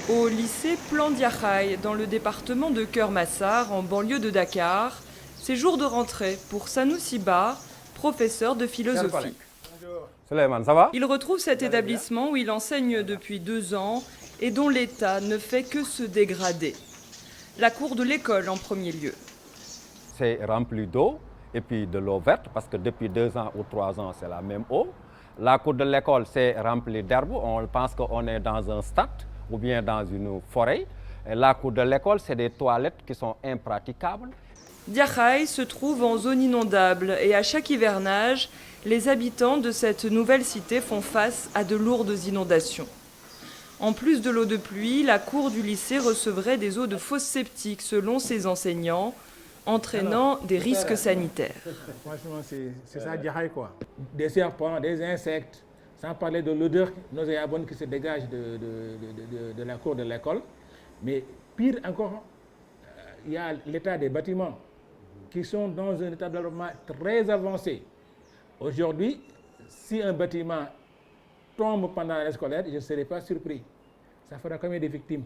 Au lycée Plan Diakhaye, dans le département de Keur Massar, en banlieue de Dakar, c'est jour de rentrée pour Sanoussi Ba, professeur de philosophie. Suleiman, ça va? Il retrouve cet établissement où il enseigne depuis 2 ans et dont l'état ne fait que se dégrader. La cour de l'école en premier lieu. C'est rempli d'eau et puis de l'eau verte parce que depuis 2 ans ou 3 ans, c'est la même eau. La cour de l'école, c'est rempli d'herbes. On pense qu'on est dans un stade ou bien dans une forêt. Et la cour de l'école, c'est des toilettes qui sont impraticables. Diakhaye se trouve en zone inondable et à chaque hivernage, les habitants de cette nouvelle cité font face à de lourdes inondations. En plus de l'eau de pluie, la cour du lycée recevrait des eaux de fosse septique selon ses enseignants, entraînant des risques sanitaires. Franchement, c'est ça, Diakhaye, quoi. Des serpents, des insectes, sans parler de l'odeur nauséabonde qui se dégage de la cour de l'école. Mais pire encore, il y a l'état des bâtiments qui sont dans un état de développement très avancé. Aujourd'hui, si un bâtiment tombe pendant l'année scolaire, je ne serais pas surpris. Ça fera combien de victimes?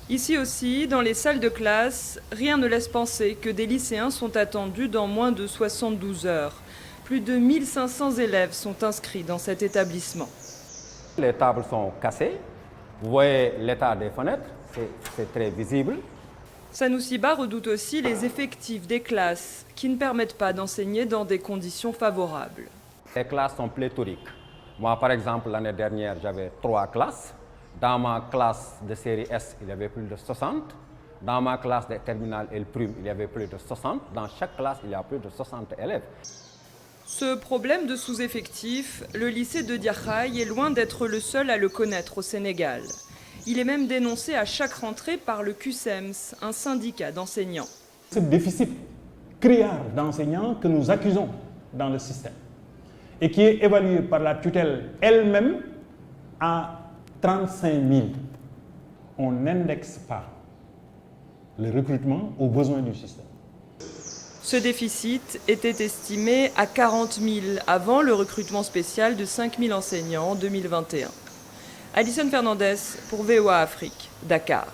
Ici aussi, dans les salles de classe, rien ne laisse penser que des lycéens sont attendus dans moins de 72 heures. Plus de 1500 élèves sont inscrits dans cet établissement. Les tables sont cassées. Vous voyez l'état des fenêtres, c'est très visible. Sanoussi Ba redoute aussi les effectifs des classes qui ne permettent pas d'enseigner dans des conditions favorables. Les classes sont pléthoriques. Moi, par exemple, l'année dernière, j'avais 3 classes. Dans ma classe de série S, il y avait plus de 60. Dans ma classe de terminale L', il y avait plus de 60. Dans chaque classe, il y a plus de 60 élèves. Ce problème de sous-effectif, le lycée de Diakhaye est loin d'être le seul à le connaître au Sénégal. Il est même dénoncé à chaque rentrée par le CUSEMS, un syndicat d'enseignants. Ce déficit criard d'enseignants que nous accusons dans le système et qui est évalué par la tutelle elle-même à 35 000. On n'indexe pas le recrutement aux besoins du système. Ce déficit était estimé à 40 000 avant le recrutement spécial de 5 000 enseignants en 2021. Alison Fernandez pour VOA Afrique, Dakar.